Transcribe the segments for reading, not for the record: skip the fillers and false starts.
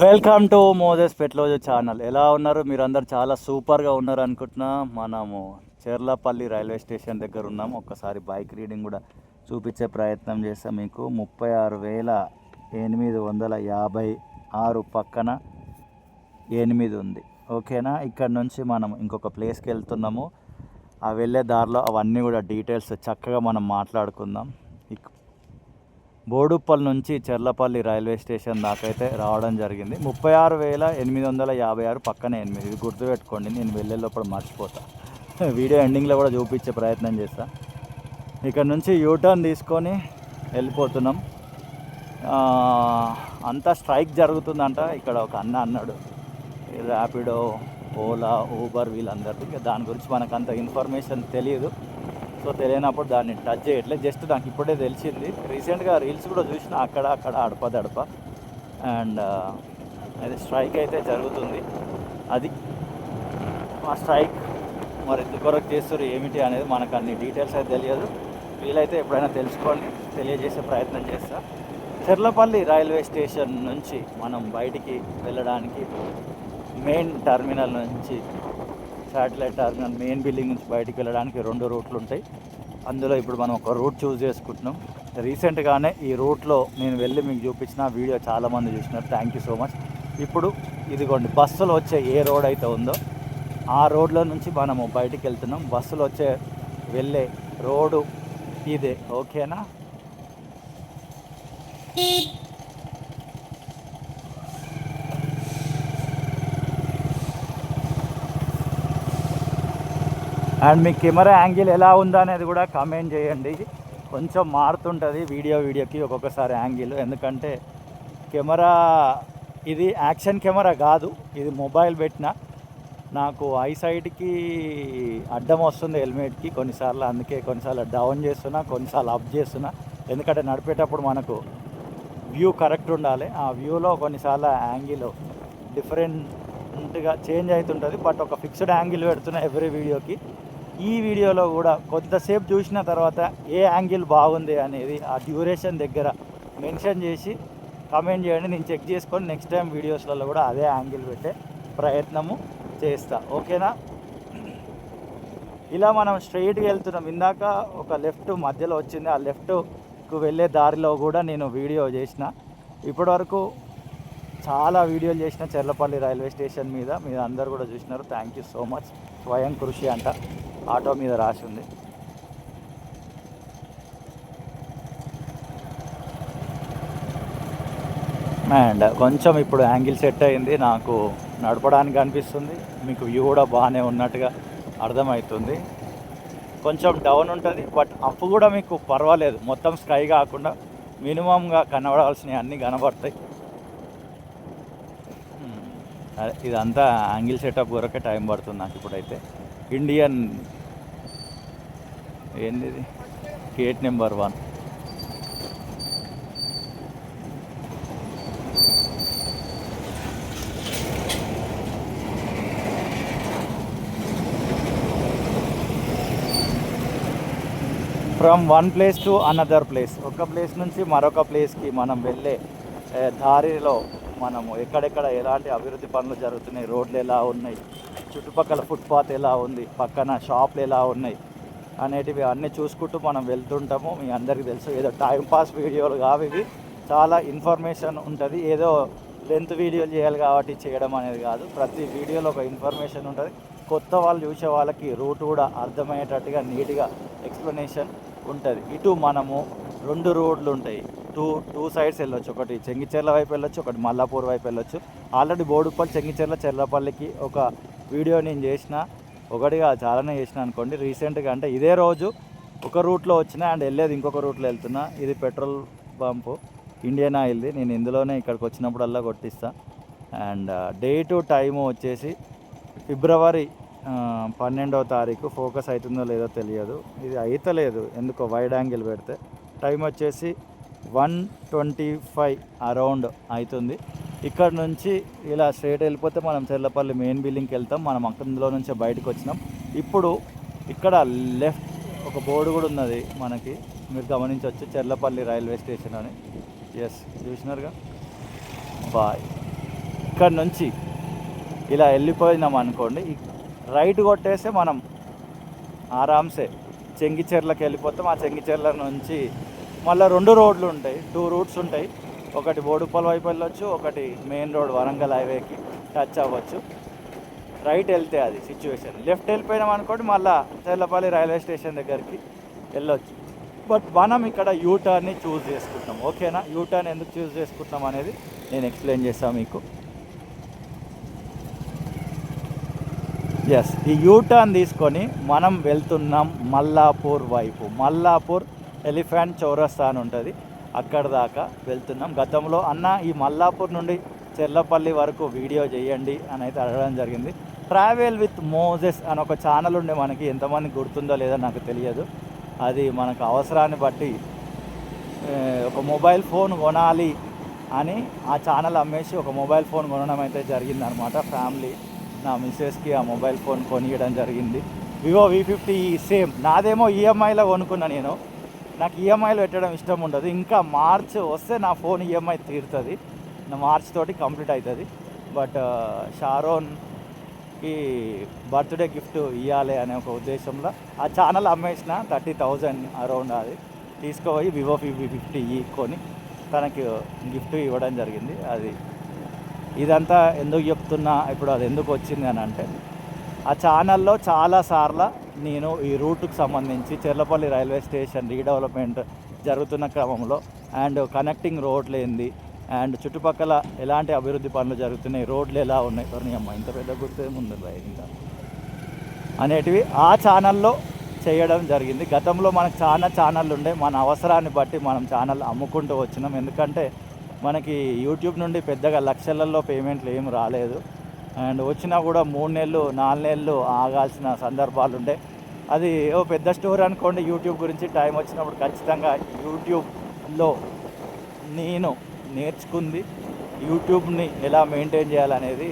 Welcome to Moses పెట్లోజు channel. ఎలా ఉన్నారు మీరు అందరు? చాలా సూపర్గా ఉన్నారు అనుకుంటున్నా. మనము చెర్లపల్లి రైల్వే స్టేషన్ దగ్గర ఉన్నాము. ఒక్కసారి బైక్ రీడింగ్ కూడా చూపించే ప్రయత్నం చేస్తాం మీకు. 36,856 పక్కన 8 ఉంది. ఓకేనా? ఇక్కడ నుంచి మనం ఇంకొక ప్లేస్కి వెళ్తున్నాము. ఆ వెళ్ళే దారిలో అవన్నీ కూడా డీటెయిల్స్ చక్కగా మనం మాట్లాడుకుందాం. బోడుప్పల్ నుంచి చెర్లపల్లి రైల్వే స్టేషన్ దాకా అయితే రావడం జరిగింది. 36,856 పక్కన 8. ఇది గుర్తుపెట్టుకోండి, నేను వెళ్ళే లోపల మర్చిపోతా. వీడియో ఎండింగ్లో కూడా చూపించే ప్రయత్నం చేస్తా. ఇక్కడ నుంచి యూటర్న్ తీసుకొని వెళ్ళిపోతున్నాం. అంతా స్ట్రైక్ జరుగుతుందంట. ఇక్కడ ఒక అన్న అన్నాడు, ర్యాపిడో, ఓలా, ఊబర్ వీళ్ళందరికీ. ఇంకా దాని గురించి మనకు అంత ఇన్ఫర్మేషన్ తెలియదు. సో తెలియనప్పుడు దాన్ని టచ్ చేయట్లేదు. జస్ట్ నాకు ఇప్పుడే తెలిసింది. రీసెంట్గా రీల్స్ కూడా చూసిన, అక్కడ అడప. అండ్ అది స్ట్రైక్ అయితే జరుగుతుంది. అది ఆ స్ట్రైక్ మరి ఎందుకొరకు చేస్తారు ఏమిటి అనేది మనకు అన్ని డీటెయిల్స్ అయితే తెలియదు. వీలైతే ఎప్పుడైనా తెలుసుకోండి, తెలియజేసే ప్రయత్నం చేస్తా. చెర్లపల్లి రైల్వే స్టేషన్ నుంచి మనం బయటికి వెళ్ళడానికి మెయిన్ టర్మినల్ నుంచి, శాటిలైట్ టర్మినల్ మెయిన్ బిల్డింగ్ నుంచి బయటికి వెళ్ళడానికి 2 రూట్లు ఉంటాయి. అందులో ఇప్పుడు మనం ఒక రూట్ చూస్ చేసుకుంటున్నాం. రీసెంట్గానే ఈ రూట్లో నేను వెళ్ళి మీకు చూపించిన వీడియో చాలామంది చూసినారు. Thank you so much. ఇప్పుడు ఇదిగోండి, బస్సులు వచ్చే ఏ రోడ్ అయితే ఉందో ఆ రోడ్లో నుంచి మనము బయటికి వెళ్తున్నాం. బస్సులు వెళ్ళే రోడ్డు ఇదే. ఓకేనా? అండ్ మీ కెమెరా యాంగిల్ ఎలా ఉందా అనేది కూడా కామెంట్ చేయండి. కొంచెం మారుతుంటుంది వీడియోకి ఒక్కొక్కసారి యాంగిల్. ఎందుకంటే కెమెరా ఇది యాక్షన్ కెమెరా కాదు, ఇది మొబైల్ పెట్టిన. నాకు ఐసైట్కి అడ్డం వస్తుంది హెల్మెట్కి కొన్నిసార్లు. అందుకే కొన్నిసార్లు డౌన్ చేస్తున్నా, కొన్నిసార్లు అప్ చేస్తున్నా. ఎందుకంటే నడిపేటప్పుడు మనకు వ్యూ కరెక్ట్ ఉండాలి. ఆ వ్యూలో కొన్నిసార్లు యాంగిల్ డిఫరెంట్గా చేంజ్ అవుతుంటుంది. బట్ ఒక ఫిక్స్డ్ యాంగిల్ పెడుతున్నా ఎవ్రీ వీడియోకి. ఈ వీడియోలో కూడా కొద్దిసేపు చూసిన తర్వాత ఏ యాంగిల్ బాగుంది అనేది ఆ డ్యూరేషన్ దగ్గర మెన్షన్ చేసి కామెంట్ చేయండి. నేను చెక్ చేసుకొని నెక్స్ట్ టైం వీడియోస్లలో కూడా అదే యాంగిల్ పెట్టే ప్రయత్నము చేస్తా. ఓకేనా? ఇలా మనం స్ట్రైట్గా వెళ్తున్నాం. ఇందాక ఒక లెఫ్ట్ మధ్యలో వచ్చింది. ఆ లెఫ్ట్కు వెళ్ళే దారిలో కూడా నేను వీడియో చేసిన. ఇప్పటివరకు చాలా వీడియోలు చేసిన చెర్లపల్లి రైల్వే స్టేషన్ మీద. మీరు అందరు కూడా చూసినారు. Thank you so much. స్వయం కృషి అంట ఆటో మీద రాసి ఉంది. అండ్ కొంచెం ఇప్పుడు యాంగిల్ సెట్ అయింది, నాకు నడపడానికి అనిపిస్తుంది. మీకు వ్యూ కూడా బాగానే ఉన్నట్టుగా అర్థమవుతుంది. కొంచెం డౌన్ ఉంటుంది, బట్ అప్ కూడా మీకు పర్వాలేదు. మొత్తం స్కై కాకుండా మినిమంగా కనబడాల్సినవి అన్నీ కనబడతాయి. ఇదంతా యాంగిల్ సెటప్ కొరకే టైం పడుతుంది నాకు ఇప్పుడైతే. ఇండియన్ ఏంది gate number 1. From one place to another place. ఒక ప్లేస్ నుంచి మరొక ప్లేస్కి మనం వెళ్ళే దారిలో మనము ఎక్కడెక్కడ ఎలాంటి అభివృద్ధి పనులు జరుగుతున్నాయి, రోడ్లు ఎలా ఉన్నాయి, చుట్టుపక్కల ఫుట్పాత్ ఎలా ఉంది, పక్కన షాప్లు ఎలా ఉన్నాయి అనేటివి అన్నీ చూసుకుంటూ మనం వెళ్తుంటాము. మీ అందరికీ తెలుసు, ఏదో టైంపాస్ వీడియోలు కావు ఇవి. చాలా ఇన్ఫర్మేషన్ ఉంటుంది. ఏదో లెంత్ వీడియోలు చేయాలి కాబట్టి చేయడం అనేది కాదు. ప్రతి వీడియోలో ఒక ఇన్ఫర్మేషన్ ఉంటుంది. కొత్త వాళ్ళు చూసే వాళ్ళకి రూట్ కూడా అర్థమయ్యేటట్టుగా నీట్గా ఎక్స్ప్లెనేషన్ ఉంటుంది. ఇటు మనము 2 రోడ్లు ఉంటాయి. టూ సైడ్స్ వెళ్ళొచ్చు. ఒకటి చెంగిచెర్ల వైపు వెళ్ళొచ్చు, ఒకటి మల్లాపూర్ వైపు వెళ్ళొచ్చు. ఆల్రెడీ బోడుప్పల్, చెంగిచెర్ల, చెర్లపల్లికి ఒక వీడియో నేను చేసిన. ఒకటిగా చాలానే చేసిన అనుకోండి. రీసెంట్గా అంటే ఇదే రోజు ఒక రూట్లో వచ్చిన అండ్ వెళ్ళేది ఇంకొక రూట్లో వెళ్తున్నా. ఇది పెట్రోల్ పంపు, ఇండియన్ ఆయిల్ది. నేను ఇందులోనే ఇక్కడికి వచ్చినప్పుడల్లా కొట్టిస్తా. అండ్ డేటు టైము వచ్చేసి ఫిబ్రవరి 12వ తారీఖు. ఫోకస్ అవుతుందో లేదో తెలియదు. ఇది అయితలేదు ఎందుకో వైడ్ యాంగిల్ పెడితే. టైం వచ్చేసి 1:25 అరౌండ్ అవుతుంది. ఇక్కడ నుంచి ఇలా స్ట్రైట్ వెళ్ళిపోతే మనం చెర్లపల్లి మెయిన్ బిల్డింగ్కి వెళ్తాం. మనం అందులో నుంచే బయటకు వచ్చినాం. ఇప్పుడు ఇక్కడ లెఫ్ట్ ఒక బోర్డు కూడా ఉన్నది మనకి, మీరు గమనించవచ్చు, చెర్లపల్లి రైల్వే స్టేషన్ అని. ఎస్, చూసినారుగా. బాయ్. ఇక్కడ నుంచి ఇలా వెళ్ళిపోయినాం అనుకోండి, రైట్ కొట్టేస్తే మనం ఆరామ్సే చెంగిచెర్లకు వెళ్ళిపోతాం. ఆ చెంగిచెర్ల నుంచి మళ్ళీ 2 రోడ్లు ఉంటాయి, 2 రూట్స్ ఉంటాయి. ఒకటి బోడుపల్ వైపు వెళ్ళొచ్చు, ఒకటి మెయిన్ రోడ్ వరంగల్ హైవేకి టచ్ అవ్వచ్చు. రైట్ వెళ్తే అది సిచ్యువేషన్. లెఫ్ట్ వెళ్ళిపోయినాం అనుకోండి మళ్ళీ చెర్లపల్లి రైల్వే స్టేషన్ దగ్గరికి వెళ్ళొచ్చు. బట్ మనం ఇక్కడ యూటర్న్ని చూస్ చేసుకుంటాం. ఓకేనా, యూటర్న్ ఎందుకు చూస్ చేసుకుంటాం అనేది నేను ఎక్స్ప్లెయిన్ చేస్తాను మీకు. ఎస్, ఈ యూటర్న్ తీసుకొని మనం వెళ్తున్నాం మల్లాపూర్ వైపు. మల్లాపూర్ ఎలిఫెంట్ చౌరస్తా అని ఉంటుంది, అక్కడ దాకా వెళ్తున్నాం. గతంలో అన్న ఈ మల్లాపూర్ నుండి చెర్లపల్లి వరకు వీడియో చేయండి అని అయితే అడగడం జరిగింది. ట్రావెల్ విత్ మోజెస్ అని ఒక ఛానల్ ఉండే, మనకి ఎంతమంది గుర్తుందో లేదో నాకు తెలియదు. అది మనకు అవసరాన్ని బట్టి ఒక మొబైల్ ఫోన్ కొనాలి అని ఆ ఛానల్ అమ్మేసి ఒక మొబైల్ ఫోన్ కొనడం అయితే జరిగిందనమాట. ఫ్యామిలీ నా మిస్సెస్కి ఆ మొబైల్ ఫోన్ కొనియడం జరిగింది. Vivo V50 same. నాదేమో ఈఎంఐలో కొనుక్కున్నా నేను. నాకు ఈఎంఐలో పెట్టడం ఇష్టం ఉండదు. ఇంకా మార్చ్ వస్తే నా ఫోన్ ఈఎంఐ తీరుతుంది, నా మార్చ్ తోటి కంప్లీట్ అవుతుంది. బట్ షారోన్కి బర్త్డే గిఫ్ట్ ఇవ్వాలి అనే ఒక ఉద్దేశంలో ఆ ఛానల్ అమ్మేసిన 30,000 అరౌండ్ అది తీసుకుపోయి వివో V50 కొని తనకి గిఫ్ట్ ఇవ్వడం జరిగింది. అది ఇదంతా ఎందుకు చెప్తున్నా, ఇప్పుడు అది ఎందుకు వచ్చింది అని అంటే, ఆ ఛానల్లో చాలాసార్లు నేను ఈ రూట్కి సంబంధించి చెర్లపల్లి రైల్వే స్టేషన్ రీడెవలప్మెంట్ జరుగుతున్న క్రమంలో అండ్ కనెక్టింగ్ రోడ్లు ఏంది అండ్ చుట్టుపక్కల ఎలాంటి అభివృద్ధి పనులు జరుగుతున్నాయి, రోడ్లు ఎలా ఉన్నాయి, కానీ అమ్మ ఇంత పెద్ద గుర్తే ముందు ఇంకా అనేటివి ఆ ఛానల్లో చేయడం జరిగింది. గతంలో మనకు చాలా ఛానళ్ళు ఉండే, మన అవసరాన్ని బట్టి మనం ఛానల్ అమ్ముకుంటూ వచ్చినాం. ఎందుకంటే మనకి యూట్యూబ్ నుండి పెద్దగా లక్షలలో పేమెంట్లు ఏం రాలేదు. అండ్ వచ్చినా కూడా 3 నెలలు 4 నెలలు ఆగాల్సిన సందర్భాలు ఉండే. అది ఓ పెద్ద స్టోరీ అనుకోండి. యూట్యూబ్ గురించి టైం వచ్చినప్పుడు ఖచ్చితంగా యూట్యూబ్లో నేను నేర్చుకుంది, యూట్యూబ్ని ఎలా మెయింటైన్ చేయాలనేది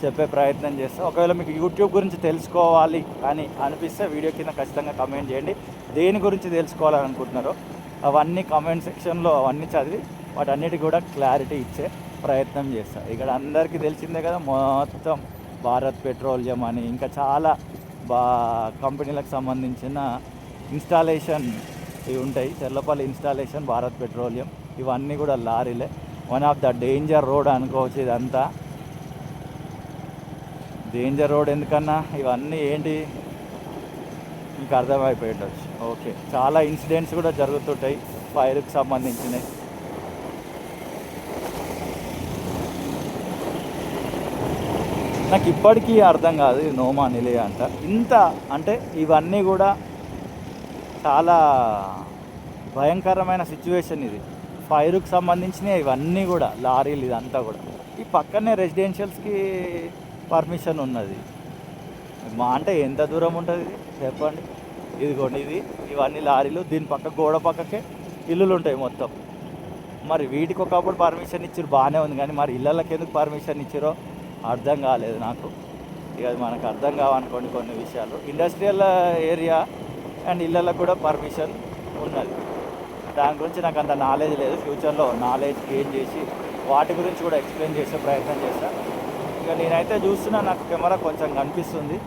చెప్పే ప్రయత్నం చేస్తాను. ఒకవేళ మీకు యూట్యూబ్ గురించి తెలుసుకోవాలి అని అనిపిస్తే వీడియో కింద ఖచ్చితంగా కమెంట్ చేయండి. దేని గురించి తెలుసుకోవాలని అనుకుంటున్నారో అవన్నీ కామెంట్ సెక్షన్లో అవన్నీ చదివి వాటన్నిటికి కూడా క్లారిటీ ఇచ్చే ప్రయత్నం చేస్తాను. ఇక్కడ అందరికీ తెలిసిందే కదా, మొత్తం భారత్ పెట్రోలియం అని ఇంకా చాలా కంపెనీలకు సంబంధించిన ఇన్స్టాలేషన్ ఇవి ఉంటాయి. చెర్లపల్లి ఇన్స్టాలేషన్, భారత్ పెట్రోలియం, ఇవన్నీ కూడా లారీలే. One of the danger road అనుకోవచ్చు ఇదంతా. డేంజర్ రోడ్ ఎందుకన్నా, ఇవన్నీ ఏంటి మీకు అర్థమైపోయి ఉండొచ్చు. ఓకే, చాలా ఇన్సిడెంట్స్ కూడా జరుగుతుంటాయి ఫైర్కి సంబంధించినవి. నాకు ఇప్పటికీ అర్థం కాదు ఇది నోమా నిలయ అంట. ఇంత అంటే ఇవన్నీ కూడా చాలా భయంకరమైన సిచ్యువేషన్ ఇది. ఫైర్కి సంబంధించినవి ఇవన్నీ కూడా లారీలు, ఇదంతా కూడా. ఈ పక్కనే రెసిడెన్షియల్స్కి పర్మిషన్ ఉన్నది. మా అంటే ఎంత దూరం ఉంటుంది ఇది చెప్పండి. ఇదిగోండి ఇవన్నీ లారీలు, దీని పక్క గోడ పక్కకే ఇల్లులు ఉంటాయి మొత్తం. మరి వీటికి ఒకప్పుడు పర్మిషన్ ఇచ్చారు, బాగానే ఉంది. కానీ మరి ఇళ్ళకి ఎందుకు పర్మిషన్ ఇచ్చారో అర్థం కాలేదు నాకు. ఇక మనకు అర్థం కావనుకోండి కొన్ని విషయాలు. ఇండస్ట్రియల్ ఏరియా అండ్ ఇళ్ళకు కూడా పర్మిషన్ ఉన్నది. దాని గురించి నాకు అంత నాలెడ్జ్ లేదు. ఫ్యూచర్లో నాలెడ్జ్ గెయిన్ చేసి వాటి గురించి కూడా ఎక్స్ప్లెయిన్ చేసే ప్రయత్నం చేస్తాను. ఇక నేనైతే చూస్తున్నా, నాకు కెమెరా కొంచెం కనిపిస్తుంది,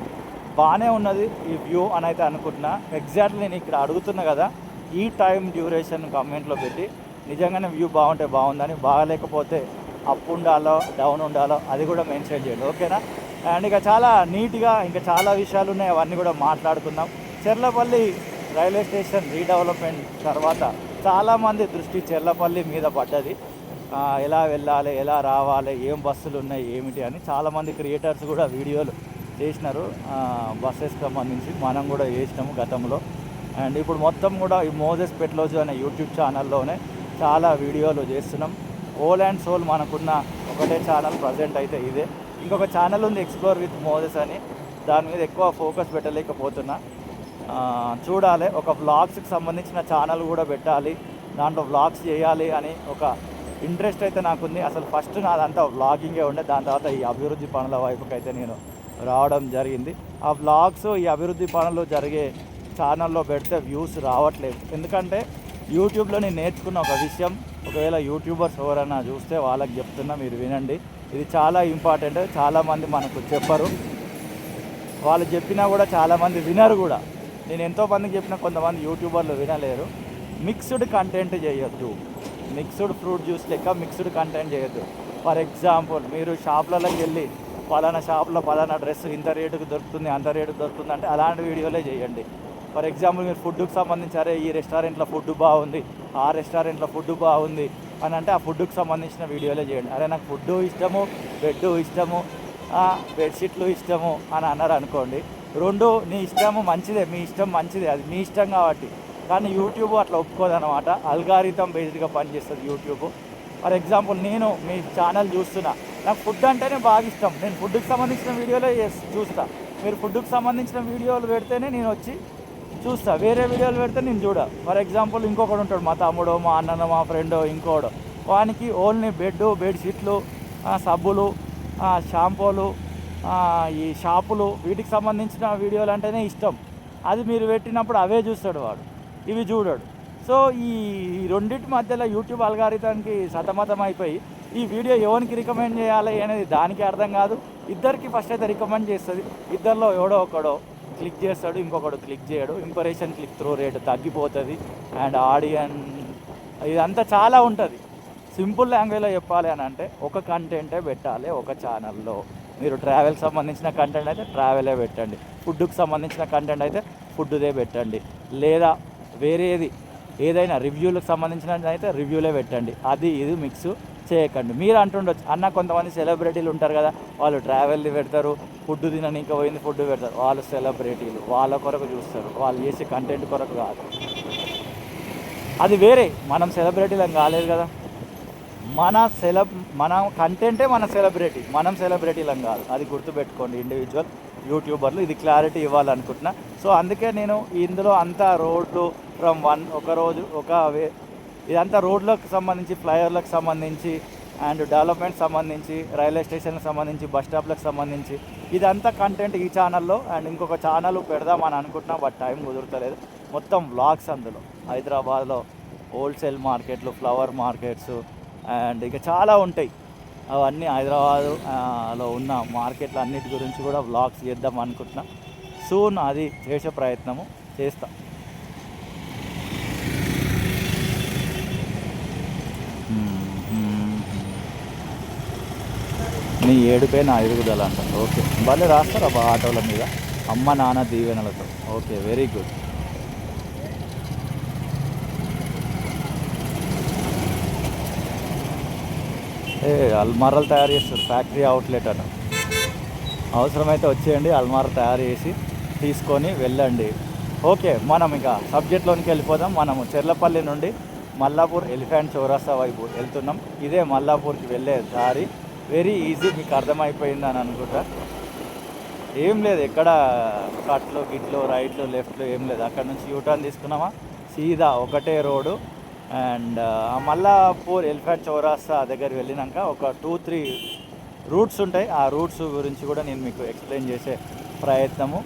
బాగానే ఉన్నది ఈ వ్యూ అని అయితే అనుకుంటున్నా. ఎగ్జాక్ట్లీ నేను ఇక్కడ అడుగుతున్నా కదా, ఈ టైం డ్యూరేషన్ కామెంట్లో పెట్టి నిజంగానే వ్యూ బాగుంటే బాగుందని, బాగాలేకపోతే అప్ ఉండాలో డౌన్ ఉండాలో అది కూడా మెన్షన్ చేయండి. ఓకేనా. అండ్ ఇక చాలా నీట్గా ఇంకా చాలా విషయాలు ఉన్నాయి, అవన్నీ కూడా మాట్లాడుకుందాం. చెర్లపల్లి రైల్వే స్టేషన్ రీడెవలప్మెంట్ తర్వాత చాలామంది దృష్టి చెర్లపల్లి మీద పడ్డది. ఎలా వెళ్ళాలి, ఎలా రావాలి, ఏం బస్సులు ఉన్నాయి ఏమిటి అని చాలామంది క్రియేటర్స్ కూడా వీడియోలు చేసినారు బస్సెస్కి సంబంధించి. మనం కూడా చేసినాము గతంలో. అండ్ ఇప్పుడు మొత్తం కూడా ఈ మోజెస్ పెట్లోజు అనే యూట్యూబ్ ఛానల్లోనే చాలా వీడియోలు చేస్తున్నాం. ఓల్ అండ్ సోల్ మనకున్న ఒకటే ఛానల్ ప్రజెంట్ అయితే ఇదే. ఇంకొక ఛానల్ ఉంది ఎక్స్ప్లోర్ విత్ మోజెస్ అని, దాని మీద ఎక్కువ ఫోకస్ పెట్టలేకపోతున్నా. చూడాలి, ఒక వ్లాగ్స్కి సంబంధించిన ఛానల్ కూడా పెట్టాలి, దాంట్లో వ్లాగ్స్ చేయాలి అని ఒక ఇంట్రెస్ట్ అయితే నాకుంది. అసలు ఫస్ట్ నాదంతా వ్లాగింగే ఉండే, దాని తర్వాత ఈ అభివృద్ధి పనుల వైపుకి అయితే నేను రావడం జరిగింది. ఆ వ్లాగ్స్ ఈ అభివృద్ధి పనులు జరిగే ఛానల్లో పెడితే వ్యూస్ రావట్లేదు. ఎందుకంటే యూట్యూబ్లో నేను నేర్చుకున్న ఒక విషయం, ఒకవేళ యూట్యూబర్స్ ఎవరైనా చూస్తే వాళ్ళకి చెప్తున్నా, మీరు వినండి. ఇది చాలా ఇంపార్టెంట్. చాలామంది మనకు చెప్పరు, వాళ్ళు చెప్పినా కూడా చాలామంది వినరు కూడా. నేను ఎంతోమందికి చెప్పిన కొంతమంది యూట్యూబర్లు వినలేరు. మిక్స్డ్ కంటెంట్ చేయొద్దు. మిక్స్డ్ ఫ్రూట్ జ్యూస్ లెక్క మిక్స్డ్ కంటెంట్ చేయొద్దు. ఫర్ ఎగ్జాంపుల్, మీరు షాప్లలోకి వెళ్ళి పలానా షాప్లో పలానా డ్రెస్ ఇంత రేటుకు దొరుకుతుంది, అంత రేటుకు దొరుకుతుంది అంటే అలాంటి వీడియోలే చేయండి. ఫర్ ఎగ్జాంపుల్, మీరు ఫుడ్కి సంబంధించి అరే ఈ రెస్టారెంట్లో ఫుడ్ బాగుంది, ఆ రెస్టారెంట్లో ఫుడ్ బాగుంది అని అంటే ఆ ఫుడ్కి సంబంధించిన వీడియోలే చేయండి. అరే నాకు ఫుడ్ ఇష్టము, బెడ్ ఇష్టము, బెడ్షీట్లు ఇష్టము అని అన్నారు అనుకోండి, రెండు నీ ఇష్టము మంచిదే, మీ ఇష్టం మంచిదే, అది మీ ఇష్టం కాబట్టి. కానీ యూట్యూబ్ అట్లా ఒప్పుకోదన్నమాట. అల్గారిథం బేస్డ్గా పనిచేస్తుంది యూట్యూబ్. ఫర్ ఎగ్జాంపుల్, నేను మీ ఛానల్ చూస్తున్నా, నాకు ఫుడ్ అంటేనే బాగా ఇష్టం, నేను ఫుడ్కి సంబంధించిన వీడియోలే చూస్తా. మీరు ఫుడ్కి సంబంధించిన వీడియోలు పెడితేనే నేను వచ్చి చూస్తా, వేరే వీడియోలు పెడితే నేను చూడ. ఫర్ ఎగ్జాంపుల్, ఇంకొకడు ఉంటాడు, మా తమ్ముడో మా అన్ననో మా ఫ్రెండో ఇంకోడు, వానికి ఓన్లీ బెడ్షీట్లు, సబ్బులు, షాంపూలు, ఈ షాపులు, వీటికి సంబంధించిన వీడియోలు అంటేనే ఇష్టం. అది మీరు పెట్టినప్పుడు అవే చూస్తాడు వాడు, ఇవి చూడాడు. సో ఈ రెండింటి మధ్యలో యూట్యూబ్ అల్గారిథంకి సతమతం అయిపోయి ఈ వీడియో ఎవరికి రికమెండ్ చేయాలి అనేది దానికి అర్థం కాదు. ఇద్దరికి ఫస్ట్ అయితే రికమెండ్ చేస్తుంది, ఇద్దరిలో ఎవడో ఒకడో క్లిక్ చేస్తాడు, ఇంకొకడు క్లిక్ చేయడు. ఇంప్రెషన్ క్లిక్ త్రూ రేటు తగ్గిపోతుంది. అండ్ ఆడియన్ ఇదంతా చాలా ఉంటుంది. సింపుల్ లాంగ్వేజ్లో చెప్పాలి అని అంటే ఒక కంటెంటే పెట్టాలి ఒక ఛానల్లో. మీరు ట్రావెల్ సంబంధించిన కంటెంట్ అయితే ట్రావెలే పెట్టండి, ఫుడ్కి సంబంధించిన కంటెంట్ అయితే ఫుడ్దే పెట్టండి, లేదా వేరేది ఏదైనా రివ్యూలకు సంబంధించినది అయితే రివ్యూలే పెట్టండి. అది ఇది మిక్స్ చేయకండి. మీరు అంటుండొచ్చు, అన్న కొంతమంది సెలబ్రిటీలు ఉంటారు కదా, వాళ్ళు ట్రావెల్ది పెడతారు, ఫుడ్ తిననీకి పోయింది ఫుడ్ పెడతారు. వాళ్ళు సెలబ్రిటీలు, వాళ్ళ కొరకు చూస్తారు, వాళ్ళు చేసే కంటెంట్ కొరకు కాదు. అది వేరే. మనం సెలబ్రిటీలం కాలేదు కదా, మన కంటెంటే మన సెలబ్రిటీ, మనం సెలబ్రిటీలం కాదు. అది గుర్తుపెట్టుకోండి ఇండివిజువల్ యూట్యూబర్లు. ఇది క్లారిటీ ఇవ్వాలనుకుంటున్నా. సో అందుకే నేను ఇందులో అంతా రోడ్లు ఫ్రమ్ ఒకరోజు ఇదంతా రోడ్లకు సంబంధించి, ఫ్లైఓవర్లకు సంబంధించి, అండ్ డెవలప్మెంట్ సంబంధించి, రైల్వే స్టేషన్లకు సంబంధించి, బస్ స్టాప్లకు సంబంధించి ఇదంతా కంటెంట్ ఈ ఛానల్లో. అండ్ ఇంకొక ఛానల్ పెడదామని అనుకుంటున్నా, బట్ టైం కుదురుతలేదు. మొత్తం వ్లాగ్స్ అందులో. హైదరాబాద్లో హోల్సేల్ మార్కెట్లు, ఫ్లవర్ మార్కెట్స్, అండ్ ఇంకా చాలా ఉంటాయి. అవన్నీ హైదరాబాదులో ఉన్న మార్కెట్లు అన్నిటి గురించి కూడా వ్లాగ్స్ చేద్దాం అనుకుంటున్నా. సూన్ అది చేసే ప్రయత్నము చేస్తా. నీ ఏడుపై నా ఎదుగుదల అంట. ఓకే, భలే రాస్తారు అబ్బా ఆటోల మీద, అమ్మ నాన్న దీవెనలతో. Okay, very good. అల్మారాలు తయారు చేస్తారు, ఫ్యాక్టరీ అవుట్లెట్ అట. అవసరమైతే వచ్చేయండి, అల్మారా తయారు చేసి తీసుకొని వెళ్ళండి. ఓకే, మనం ఇక సబ్జెక్ట్లోనికి వెళ్ళిపోదాం. మనము చెర్లపల్లి నుండి మల్లాపూర్ ఎలిఫెంట్ చౌరస్తా వైపు వెళ్తున్నాం. ఇదే మల్లాపూర్కి వెళ్ళే దారి. వెరీ ఈజీ, మీకు అర్థమైపోయిందని అనుకుంటా. ఏం లేదు, ఎక్కడ కట్లు గిట్లు రైట్లు లెఫ్ట్లు ఏం లేదు. అక్కడ నుంచి యూటర్న్ తీసుకున్నామా, సీదా ఒకటే రోడ్డు. అండ్ మల్లాపూర్ ఎలిఫెంట్ చౌరస్తా దగ్గర వెళ్ళినాక ఒక 2-3 రూట్స్ ఉంటాయి. ఆ రూట్స్ గురించి కూడా నేను మీకు ఎక్స్ప్లెయిన్ చేసే ప్రయత్నము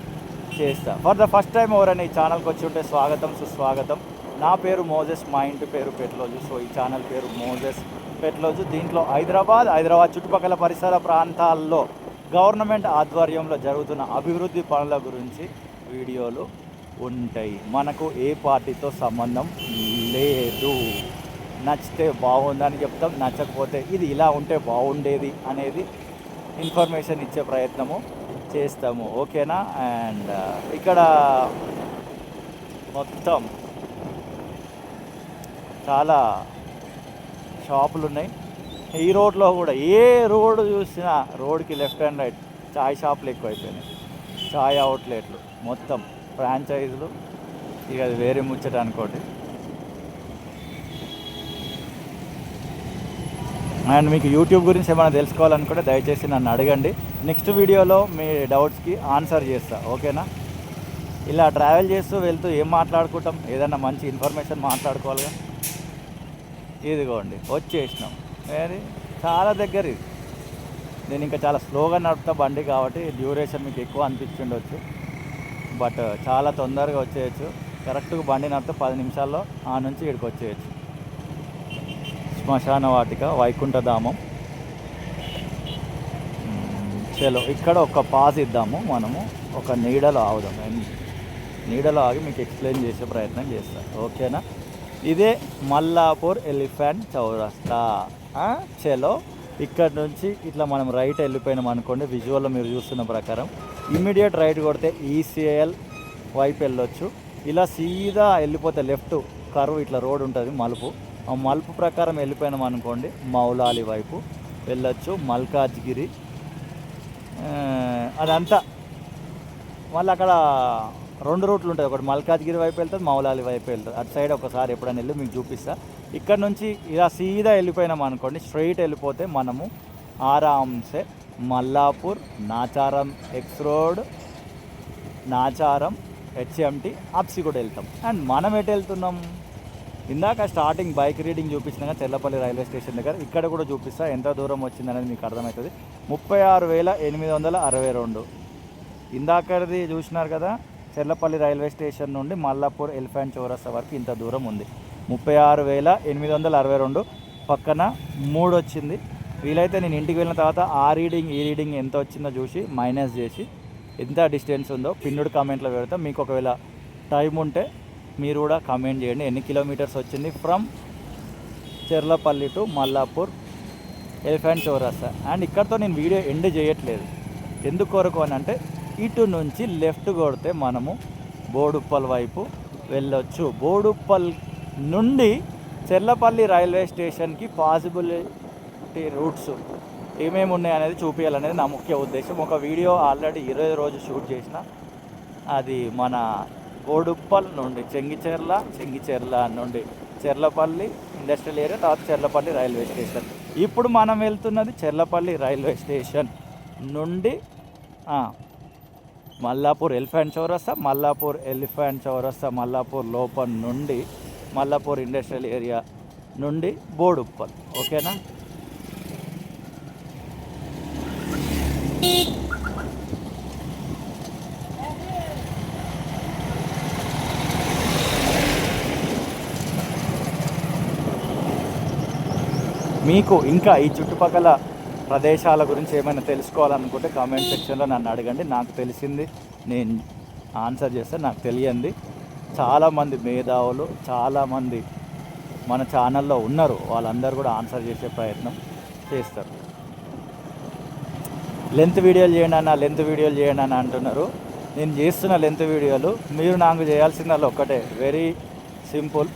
చేస్తా. ఫర్ ద ఫస్ట్ టైం ఎవరైనా ఈ ఛానల్కి వచ్చి ఉంటే స్వాగతం, సుస్వాగతం. నా పేరు మోజెస్, మా ఇంటి పేరు పెట్లోజు. సో ఈ ఛానల్ పేరు మోజెస్ పెట్లోజు. దీంట్లో హైదరాబాద్ చుట్టుపక్కల పరిసర ప్రాంతాల్లో గవర్నమెంట్ ఆధ్వర్యంలో జరుగుతున్న అభివృద్ధి పనుల గురించి వీడియోలు ఉంటాయి. మనకు ఏ పార్టీతో సంబంధం లేదు. నచ్చితే బాగుందని చెప్తాం, నచ్చకపోతే ఇది ఇలా ఉంటే బాగుండేది అనేది ఇన్ఫర్మేషన్ ఇచ్చే ప్రయత్నము చేస్తాము. ఓకేనా? అండ్ ఇక్కడ మొత్తం చాలా షాపులు ఉన్నాయి. ఈ రోడ్లో కూడా ఏ రోడ్డు చూసినా రోడ్కి లెఫ్ట్ అండ్ రైట్ చాయ్ షాపులు ఎక్కువైపోయినాయి, చాయ్ అవుట్లెట్లు, మొత్తం ఫ్రాంచైజీలు. ఇక అది వేరే ముచ్చట అనుకోండి. అండ్ మీకు యూట్యూబ్ గురించి ఏమైనా తెలుసుకోవాలనుకుంటే దయచేసి నన్ను అడగండి. నెక్స్ట్ వీడియోలో మీ డౌట్స్కి ఆన్సర్ చేస్తా. ఓకేనా? ఇలా ట్రావెల్ చేస్తూ వెళ్తూ ఏం మాట్లాడుకుంటాం, ఏదైనా మంచి ఇన్ఫర్మేషన్ మాట్లాడుకోవాలిగా. ఇదిగోండి వచ్చేసినాం. అది చాలా దగ్గర. ఇది నేను ఇంకా చాలా స్లోగా నడుపుతా బండి కాబట్టి డ్యూరేషన్ మీకు ఎక్కువ అనిపించుండొచ్చు, బట్ చాలా తొందరగా వచ్చేయచ్చు. కరెక్ట్గా బండి నడిపితే 10 నిమిషాల్లో ఆ నుంచి ఇక్కడికి వచ్చేయచ్చు. శ్మశాన వాటిక, వైకుంఠధామం. చలో ఇక్కడ ఒక పాజ్ ఇద్దాము, మనము ఒక నీడలో ఆగుదాం. నీడలో ఆగి మీకు ఎక్స్ప్లెయిన్ చేసే ప్రయత్నం చేస్తాను, ఓకేనా? ఇదే మల్లాపూర్ ఎలిఫెంట్ చౌరస్తా. చలో ఇక్కడ నుంచి ఇట్లా మనం రైట్ వెళ్ళిపోయినాం అనుకోండి, విజువల్లో మీరు చూస్తున్న ప్రకారం ఇమ్మీడియట్ రైట్ కొడితే ఈసీఎల్ వైపు వెళ్ళొచ్చు. ఇలా సీదా వెళ్ళిపోతే లెఫ్ట్ కర్వ్ ఇట్లా రోడ్ ఉంటుంది మలుపు, ఆ మలుపు ప్రకారం వెళ్ళిపోయినాం అనుకోండి మౌలాలి వైపు వెళ్ళొచ్చు, మల్కాజ్గిరి అదంతా. మళ్ళీ అక్కడ 2 రూట్లు ఉంటుంది, ఒకటి మల్కాజ్గిరి వైపు వెళ్తుంది, మౌలాలి వైపు వెళ్తుంది. అటు సైడ్ ఒకసారి ఎప్పుడైనా వెళ్ళి మీకు చూపిస్తా. ఇక్కడ నుంచి ఇలా సీదా వెళ్ళిపోయినాం అనుకోండి, స్ట్రైట్ వెళ్ళిపోతే మనము ఆరాంసే Mallapur, Nacharam X road, Nacharam HMT అప్సి కూడా వెళ్తాం. అండ్ మనం ఎటు వెళ్తున్నాం, ఇందాక స్టార్టింగ్ బైక్ రీడింగ్ చూపించినాక చెర్లపల్లి రైల్వే స్టేషన్ దగ్గర, ఇక్కడ కూడా చూపిస్తా ఎంత దూరం వచ్చిందనేది మీకు అర్థమవుతుంది. 36,862. ఇందాకది చూసినారు కదా, చెర్లపల్లి రైల్వే స్టేషన్ నుండి మల్లాపూర్ ఎలిఫెంట్ చౌరస్తా వరకు ఇంత దూరం ఉంది. 36,862. పక్కన 3 వచ్చింది. వీలైతే నేను ఇంటికి వెళ్ళిన తర్వాత ఆ రీడింగ్ ఈ రీడింగ్ ఎంత వచ్చిందో చూసి మైనస్ చేసి ఎంత డిస్టెన్స్ ఉందో పిన్నుడు కామెంట్లో పెడతా. మీకు ఒకవేళ టైం ఉంటే మీరు కూడా కామెంట్ చేయండి ఎన్ని కిలోమీటర్స్ వచ్చింది from Cherlapalli to Mallapur elephant చౌరస్తా. అండ్ ఇక్కడతో నేను వీడియో ఎండ్ చేయట్లేదు, ఎందుకు కొరకు అని అంటే ఇటు నుంచి లెఫ్ట్ కొడితే మనము బోడుప్పల్ వైపు వెళ్ళొచ్చు. బోడుప్పల్ నుండి చెర్లపల్లి రైల్వే స్టేషన్కి పాసిబిలిటీ రూట్స్ ఏమేమి ఉన్నాయి అనేది చూపించాలనేది నా ముఖ్య ఉద్దేశం. ఒక వీడియో ఆల్రెడీ 20 రోజు షూట్ చేసిన, అది మన బోడుప్పల్ నుండి చెంగిచెర్ల నుండి చెర్లపల్లి ఇండస్ట్రియల్ ఏరియా, తర్వాత చెర్లపల్లి రైల్వే స్టేషన్. ఇప్పుడు మనం వెళ్తున్నది చెర్లపల్లి రైల్వే స్టేషన్ నుండి మల్లాపూర్ ఎలిఫెంట్ చౌరస్తా, మల్లాపూర్ లోపల నుండి మల్లాపూర్ ఇండస్ట్రియల్ ఏరియా నుండి బోడుప్పల్, ఓకేనా? మీకు ఇంకా ఈ చుట్టుపక్కల ప్రదేశాల గురించి ఏమైనా తెలుసుకోవాలనుకుంటే కామెంట్ సెక్షన్లో నన్ను అడగండి. నాకు తెలిసింది నేను ఆన్సర్ చేస్తాను, నాకు తెలియంది చాలామంది మేధావులు చాలామంది మన ఛానల్లో ఉన్నారు, వాళ్ళందరూ కూడా ఆన్సర్ చేసే ప్రయత్నం చేస్తారు. లెంత్ వీడియోలు చేయండి అని అంటున్నారు. నేను చేస్తున్న లెంత్ వీడియోలు మీరు నాకు చేయాల్సిందల్లా ఒక్కటే, very simple.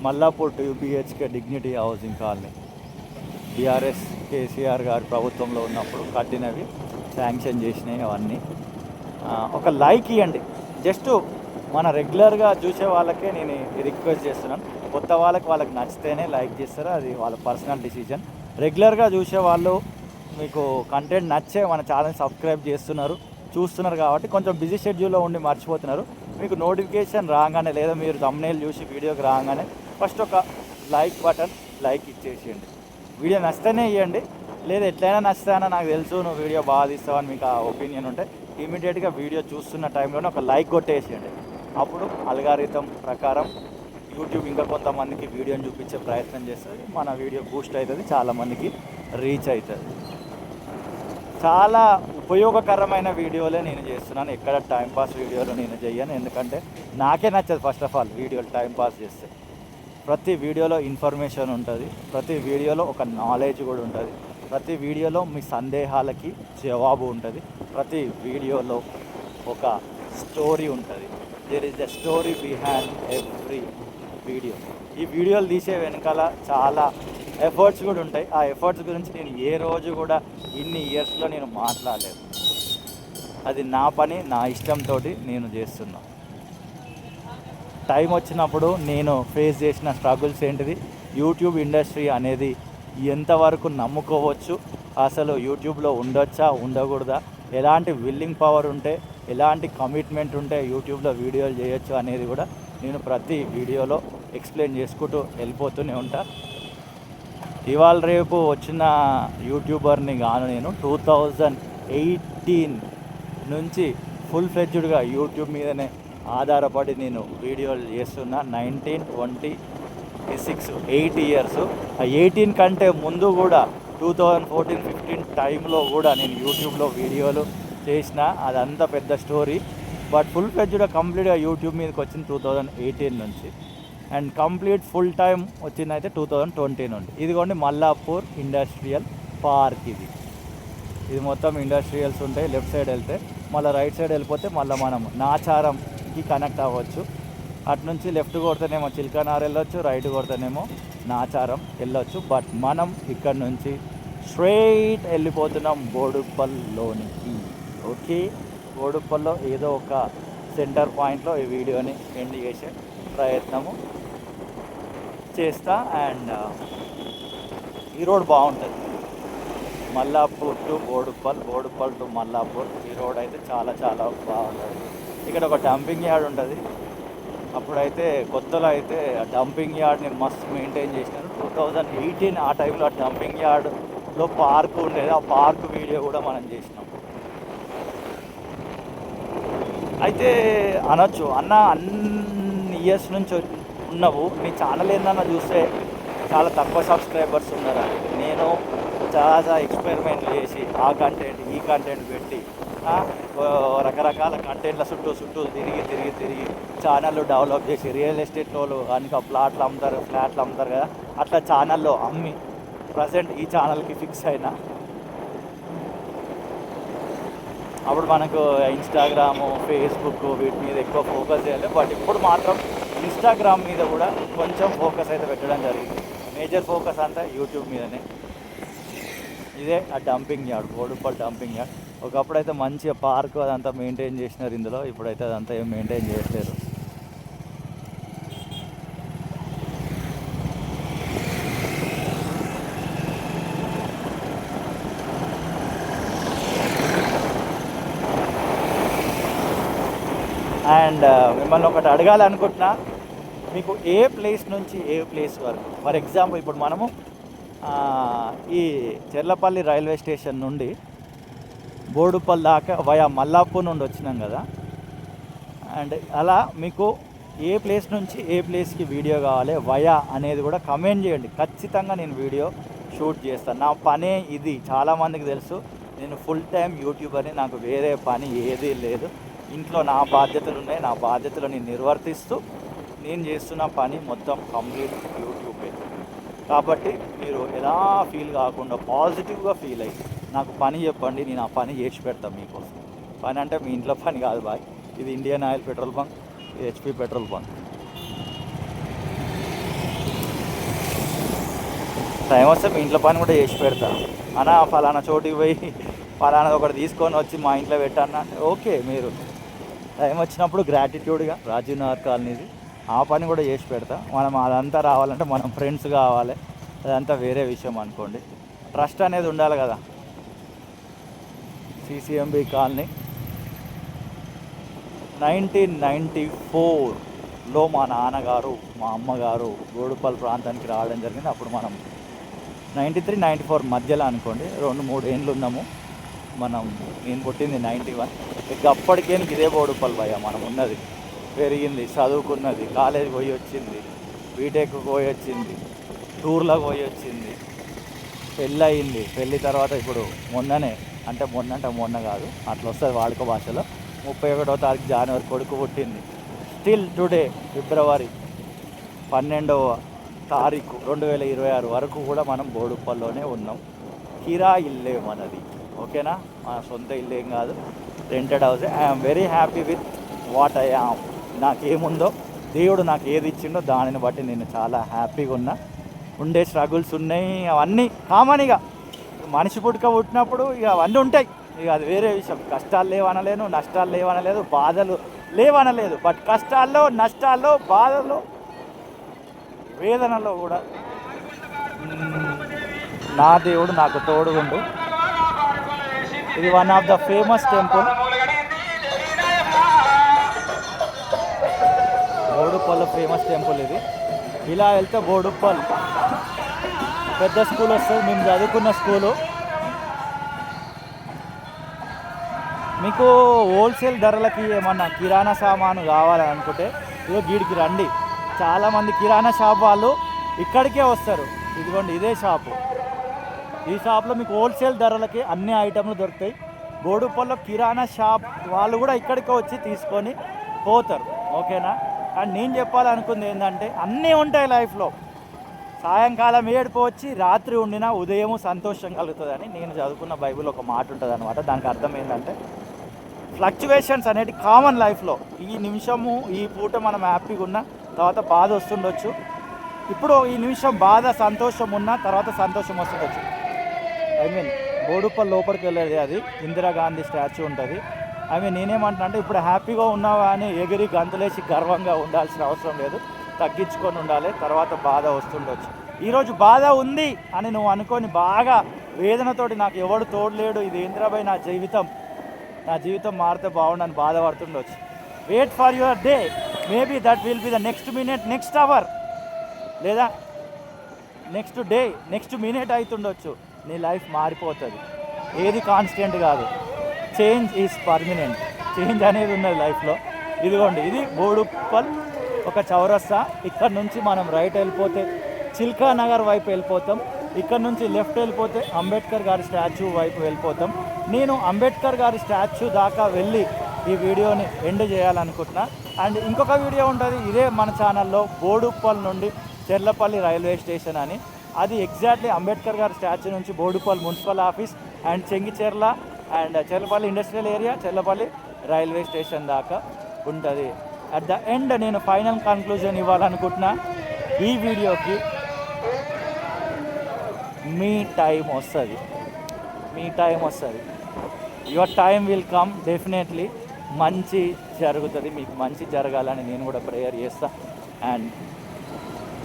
Mallapur 2 BHK dignity housing colony TRS KCR గారి ప్రభుత్వంలో ఉన్నప్పుడు కట్టినవి, శాంక్షన్ చేసినవి అవన్నీ. ఒక లైక్ ఇవ్వండి. జస్ట్ మన రెగ్యులర్గా చూసే వాళ్ళకే నేను రిక్వెస్ట్ చేస్తున్నాను. కొత్త వాళ్ళకి నచ్చితేనే లైక్ చేస్తారు, అది వాళ్ళ పర్సనల్ డిసిజన్. రెగ్యులర్గా చూసే వాళ్ళు మీకు కంటెంట్ నచ్చే మన ఛానల్ సబ్స్క్రైబ్ చూస్తున్నారు కాబట్టి కొంచెం బిజీ షెడ్యూల్లో ఉండి మర్చిపోతున్నారు. మీకు నోటిఫికేషన్ రాగానే లేదా మీరు thumbnail చూసి వీడియోకి రాగానే ఫస్ట్ ఒక లైక్ ఇచ్చేసేయండి. వీడియో నచ్చితేనే ఇవ్వండి, లేదా ఎట్లయినా నచ్చుతానో నాకు తెలుసు, నువ్వు వీడియో బాగా తీస్తావని మీకు ఆ ఒపీనియన్ ఉంటే ఇమీడియట్గా వీడియో చూస్తున్న టైంలోనే ఒక లైక్ కొట్టేసేయండి. అప్పుడు అల్గారిథం ప్రకారం యూట్యూబ్ ఇంకా కొంతమందికి వీడియోని చూపించే ప్రయత్నం చేస్తుంది, మన వీడియో బూస్ట్ అవుతుంది, చాలామందికి రీచ్ అవుతుంది. చాలా ఉపయోగకరమైన వీడియోలే నేను చేస్తున్నాను, ఎక్కడ టైంపాస్ వీడియోలు నేను చేయను. ఎందుకంటే నాకే నచ్చదు ఫస్ట్ ఆఫ్ ఆల్ వీడియోలు టైంపాస్ చేస్తే. ప్రతి వీడియోలో ఇన్ఫర్మేషన్ ఉంటుంది, ప్రతి వీడియోలో ఒక నాలెడ్జ్ కూడా ఉంటుంది, ప్రతి వీడియోలో మీ సందేహాలకి జవాబు ఉంటుంది, ప్రతి వీడియోలో ఒక స్టోరీ ఉంటుంది. There is the story behind every video. ఈ వీడియోలు తీసే వెనకాల చాలా ఎఫర్ట్స్ కూడా ఉంటాయి. ఆ ఎఫర్ట్స్ గురించి నేను ఏ రోజు కూడా ఇన్ని ఇయర్స్లో నేను మాట్లాడలేదు. అది నా పని, నా ఇష్టంతో నేను చేస్తున్నా. టైం వచ్చినప్పుడు నేను ఫేస్ చేసిన స్ట్రగుల్స్ ఏంటిది, యూట్యూబ్ ఇండస్ట్రీ అనేది ఎంతవరకు నమ్ముకోవచ్చు, అసలు యూట్యూబ్లో ఉండొచ్చా ఉండకూడదా, ఎలాంటి విల్లింగ్ పవర్ ఉంటే ఎలాంటి కమిట్మెంట్ ఉంటే యూట్యూబ్లో వీడియోలు చేయొచ్చు అనేది కూడా నేను ప్రతి వీడియోలో ఎక్స్ప్లెయిన్ చేసుకుంటూ వెళ్ళిపోతూనే ఉంటా. ఇవాళ రేపు వచ్చిన యూట్యూబర్ని గాను నేను 2018 నుంచి ఫుల్ ఫ్లెడ్జ్డ్గా యూట్యూబ్ మీదనే ఆధారపడి నేను వీడియోలు చేస్తున్నా. 19, 20, 26, 8 ఇయర్స్. ఆ 18 కంటే ముందు కూడా 2014-15 టైంలో కూడా నేను యూట్యూబ్లో వీడియోలు చేసిన, అదంతా పెద్ద స్టోరీ. బట్ ఫుల్ ఫ్లెడ్జ్డ్గా కంప్లీట్గా యూట్యూబ్ మీదకి వచ్చింది 2018 నుంచి, అండ్ కంప్లీట్ ఫుల్ టైం వచ్చింది అయితే 2020 నుండి. ఇదిగోండి మల్లాపూర్ ఇండస్ట్రియల్ పార్క్. ఇది మొత్తం ఇండస్ట్రియల్స్ ఉంటాయి. లెఫ్ట్ సైడ్ వెళ్తే మళ్ళీ రైట్ సైడ్ వెళ్ళిపోతే మళ్ళీ మనం నాచారంకి కనెక్ట్ అవ్వచ్చు. అటు నుంచి లెఫ్ట్ కొడితేనేమో చిల్కనార్ వెళ్ళొచ్చు, రైట్ కొడితేనేమో నాచారం వెళ్ళొచ్చు. బట్ మనం ఇక్కడ నుంచి స్ట్రైట్ వెళ్ళిపోతున్నాం బోడుప్పల్లోనికి. ఓకే, బోడుప్పల్లో ఏదో ఒక సెంటర్ పాయింట్లో ఈ వీడియోని ఎండ్ చేసే ప్రయత్నము చేస్తా. అండ్ ఈ రోడ్ బాగుంటుంది, మల్లాపూర్ టు బోడుప్పల్, బోడుప్పల్ టు మల్లాపూర్. ఈ రోడ్ అయితే చాలా చాలా బాగుంటుంది. ఇక్కడ ఒక డంపింగ్ యార్డ్ ఉంటుంది. అప్పుడైతే కొత్తలో అయితే ఆ డంపింగ్ యార్డ్ని మస్తు మెయింటైన్ చేసినారు. 2018 ఆ టైంలో ఆ డంపింగ్ యార్డ్లో పార్క్ ఉండేది. ఆ పార్క్ వీడియో కూడా మనం చేసినాం. అయితే అనొచ్చు, అన్న అన్ని ఇయర్స్ నుంచి ఉన్నావు, నీ ఛానల్ ఏందన్నా చూస్తే చాలా తక్కువ సబ్స్క్రైబర్స్ ఉన్నారా. నేను చాలా ఎక్స్పెరిమెంట్లు చేసి ఆ కంటెంట్ ఈ కంటెంట్ పెట్టి రకరకాల కంటెంట్ల చుట్టూ తిరిగి ఛానళ్ళు డెవలప్ చేసి, రియల్ ఎస్టేట్ వాళ్ళు కనుక ఫ్లాట్లు అమ్ముతారు కదా, అట్లా ఛానల్లో అమ్మి ప్రజెంట్ ఈ ఛానల్కి ఫిక్స్ అయినా. అప్పుడు మనకు ఇన్స్టాగ్రాము, ఫేస్బుక్ వీటి మీద ఎక్కువ ఫోకస్ చేయాలి. బట్ ఇప్పుడు మాత్రం ఇన్స్టాగ్రామ్ మీద కూడా కొంచెం ఫోకస్ అయితే పెట్టడం జరిగింది. మేజర్ ఫోకస్ అంతా యూట్యూబ్ మీదనే. ఇదే ఆ dumping yard, Boduppal dumping yard. ఒకప్పుడైతే మంచిగా పార్క్ అదంతా మెయింటైన్ చేసినారు ఇందులో, ఇప్పుడైతే అదంతా ఏం మెయింటైన్ చేయట్లేదు. అండ్ మిమ్మల్ని ఒకటి అడగాలనుకుంటున్నా, మీకు ఏ ప్లేస్ నుంచి ఏ ప్లేస్ వరకు, ఫర్ ఎగ్జాంపుల్ ఇప్పుడు మనము ఈ చెర్లపల్లి రైల్వే స్టేషన్ నుండి బోడుప్పల్ దాకా వయా మల్లాపూర్ నుండి వచ్చినాం కదా. అండ్ అలా మీకు ఏ ప్లేస్ నుంచి ఏ ప్లేస్కి వీడియో కావాలి వయా అనేది కూడా కమెంట్ చేయండి. ఖచ్చితంగా నేను వీడియో షూట్ చేస్తాను. నా పనే ఇది, చాలామందికి తెలుసు. నేను ఫుల్ టైం యూట్యూబర్ని, నాకు వేరే పని ఏదీ లేదు. ఇంట్లో నా బాధ్యతలు ఉన్నాయి, నా బాధ్యతలు నేను నిర్వర్తిస్తూ నేను చేస్తున్న పని మొత్తం కంప్లీట్ యూట్యూబే. కాబట్టి మీరు ఎలా ఫీల్ కాకుండా పాజిటివ్గా ఫీల్ అయ్యి నాకు పని చెప్పండి, నేను ఆ పని చేసి పెడతాను మీకోసం. పని అంటే మీ ఇంట్లో పని కాదు బాయ్, ఇది Indian oil petrol bunk, HP petrol bunk. Time వస్తే మీ ఇంట్లో పని కూడా చేసి పెడతా. అన్నా ఫలానా చోటుకి పోయి ఫలానా ఒకటి తీసుకొని వచ్చి మా ఇంట్లో పెట్టాను అంటే ఓకే. మీరు టైం వచ్చినప్పుడు గ్రాటిట్యూడ్గా రాజీవ్ నగర్ కాలనీది ఆ పని కూడా చేసి పెడతా. మనం అదంతా రావాలంటే మనం ఫ్రెండ్స్ కావాలి, అదంతా వేరే విషయం అనుకోండి. ట్రస్ట్ అనేది ఉండాలి కదా. సిసిఎంబి కాలనీ 1994లో మా నాన్నగారు మా అమ్మగారు బోడుప్పల్ ప్రాంతానికి రావడం జరిగింది. అప్పుడు మనం 93-94 మధ్యలో అనుకోండి, 2-3 ఏళ్ళు ఉన్నాము మనం. నేను పుట్టింది 91. ఇక అప్పటికే ఇదే బోడుప్పల్ భయ మనం ఉన్నది, పెరిగింది, చదువుకున్నది, కాలేజీ పోయి వచ్చింది, బీటెక్ పోయి వచ్చింది, టూర్లకు పోయి వచ్చింది, పెళ్ళి అయింది. పెళ్ళి తర్వాత ఇప్పుడు మొన్ననే, అంటే మొన్న కాదు అట్లా వస్తుంది వాడుక భాషలో, 31వ తారీఖు జనవరి కొడుకు పుట్టింది. స్టిల్ టుడే ఫిబ్రవరి 12వ తారీఖు 2026 వరకు కూడా మనం బోడుప్పల్లోనే ఉన్నాం. కిరా ఇల్లే మనది, ఓకేనా, మన సొంత ఇల్లు ఏం కాదు, rented house. I'm very happy with what I am. నాకేముందో దేవుడు నాకు ఏది ఇచ్చిండో దానిని బట్టి నేను చాలా హ్యాపీగా ఉన్నా. ఉండే స్ట్రగుల్స్ ఉన్నాయి, అవన్నీ కామన్. ఇక మనిషి పుట్టినప్పుడు ఇక అవన్నీ ఉంటాయి, ఇక అది వేరే విషయం. కష్టాలు లేవనలేను, నష్టాలు లేవనలేదు, బాధలు లేవనలేదు. బట్ కష్టాల్లో, నష్టాల్లో, బాధల్లో, వేదనలో కూడా నా దేవుడు నాకు తోడుగుండు. ఇది one of the famous temple, Boduppal famous temple ఇది. ఇలా వెళ్తే బోడుప్పల్ పెద్ద స్కూల్ వస్తుంది, మేము చదువుకున్న స్కూలు. మీకు హోల్సేల్ ధరలకి ఏమన్నా కిరాణా సామాను కావాలని అనుకుంటే ఇదిగో గీడికి రండి. చాలామంది కిరాణా షాప్ వాళ్ళు ఇక్కడికే వస్తారు. ఇదిగోండి ఇదే షాపు, ఈ షాప్లో మీకు హోల్సేల్ ధరలకి అన్ని ఐటమ్లు దొరుకుతాయి. బోడుప్పల్లో కిరాణా షాప్ వాళ్ళు కూడా ఇక్కడికి వచ్చి తీసుకొని పోతారు. ఓకేనా? అండ్ నేను చెప్పాలనుకుంది ఏంటంటే అన్నీ ఉంటాయి లైఫ్లో. సాయంకాలం ఏడుపు వచ్చి రాత్రి ఉండినా ఉదయం సంతోషం కలుగుతుందని నేను చదువుకున్న బైబిల్ ఒక మాట ఉంటుంది అనమాట. దానికి అర్థం ఏంటంటే ఫ్లక్చువేషన్స్ అనేవి కామన్ లైఫ్లో. ఈ నిమిషము ఈ పూట మనం హ్యాపీగా ఉన్న తర్వాత బాధ వస్తుండొచ్చు. ఇప్పుడు ఈ నిమిషం బాధ సంతోషం ఉన్న తర్వాత సంతోషం వస్తుండొచ్చు. ఐ మీన్ బోడుప్పల్ లోపలికి వెళ్ళేది అది ఇందిరాగాంధీ స్టాచ్యూ ఉంటుంది. ఐ మీన్ నేనేమంటున్నా అంటే ఇప్పుడు హ్యాపీగా ఉన్నావా అని ఎగిరి గంతులేసి గర్వంగా ఉండాల్సిన అవసరం లేదు. తగ్గించుకొని ఉండాలి. తర్వాత బాధ వస్తుండొచ్చు. ఈరోజు బాధ ఉంది అని నువ్వు అనుకొని బాగా వేదనతోటి నాకు ఎవడు తోడలేడు, ఇది ఏంద్రాబాయ్ నా జీవితం మారితే బాగుండని బాధపడుతుండొచ్చు. Wait for your day, maybe that will be the next minute, next hour, లేదా నెక్స్ట్ డే, నెక్స్ట్ మినిట్ అవుతుండొచ్చు. నీ లైఫ్ మారిపోతుంది. ఏది కాన్స్టెంట్ కాదు. Change is permanent. చేంజ్ అనేది ఉన్నది లైఫ్లో. ఇదిగోండి, ఇది బోడుప్పల్ ఒక చౌరస్తా. ఇక్కడ నుంచి మనం రైట్ వెళ్ళిపోతే చిల్కా నగర్ వైపు వెళ్ళిపోతాం. ఇక్కడ నుంచి లెఫ్ట్ వెళ్ళిపోతే అంబేద్కర్ గారి స్టాచ్యూ వైపు వెళ్ళిపోతాం. నేను అంబేద్కర్ గారి స్టాచ్యూ దాకా వెళ్ళి ఈ వీడియోని ఎండ్ చేయాలనుకుంటున్నా. అండ్ ఇంకొక వీడియో ఉంటుంది ఇదే మన ఛానల్లో, బోడుప్పల్ నుండి చెర్లపల్లి రైల్వే స్టేషన్ అని. అది ఎగ్జాక్ట్లీ అంబేద్కర్ గారి స్టాచ్యూ నుంచి Boduppal municipal office and Chengicherla and Cherlapalli industrial area, Cherlapalli railway station దాకా ఉంటుంది. అట్ ద ఎండ్ నేను ఫైనల్ కన్క్లూజన్ ఇవ్వాలనుకుంటున్నా. ఈ వీడియోకి మీ టైం వస్తుంది. Your time will come. Definitely మంచి జరుగుతుంది. మీకు మంచి జరగాలని నేను కూడా ప్రేయర్ చేస్తా. And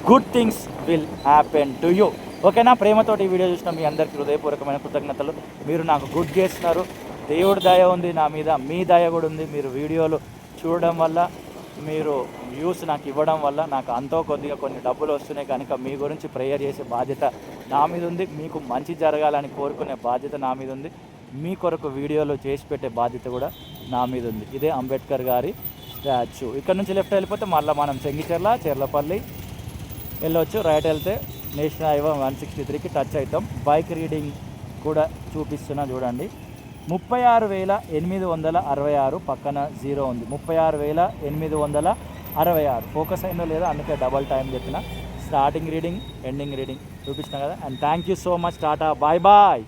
good things will happen to you. ఓకేనా? ప్రేమతోటి ఈ వీడియో చూసిన మీ అందరికీ హృదయపూర్వకమైన కృతజ్ఞతలు. మీరు నాకు గుడ్ చేస్తున్నారు. దేవుడి దయ ఉంది నా మీద, మీ దయ కూడా ఉంది. మీరు వీడియోలు చూడడం వల్ల, మీరు వ్యూస్ నాకు ఇవ్వడం వల్ల నాకు అంతో కొద్దిగా కొన్ని డబ్బులు వస్తున్నాయి. కనుక మీ గురించి ప్రేయర్ చేసే బాధ్యత నా మీద ఉంది. మీకు మంచి జరగాలని కోరుకునే బాధ్యత నా మీద ఉంది. మీ కొరకు వీడియోలు చేసి పెట్టే బాధ్యత కూడా నా మీద ఉంది. ఇదే అంబేద్కర్ గారి స్టాచ్యూ. ఇక్కడ నుంచి లెఫ్ట్ వెళ్ళిపోతే మళ్ళీ మనం చెంగిచెర్ల, చెర్లపల్లి వెళ్ళొచ్చు. రైట్ వెళ్తే నేషనల్ హైవే 163కి టచ్ అవుతాం. బైక్ రీడింగ్ కూడా చూపిస్తున్నా చూడండి. 36,866 పక్కన 0 ఉంది. 36,866 ఫోకస్ అయిందో లేదో అందుకే డబల్ టైం చెప్పిన. స్టార్టింగ్ రీడింగ్, ఎండింగ్ రీడింగ్ చూపించిన కదా. And thank you so much. టాటా, బాయ్ బాయ్.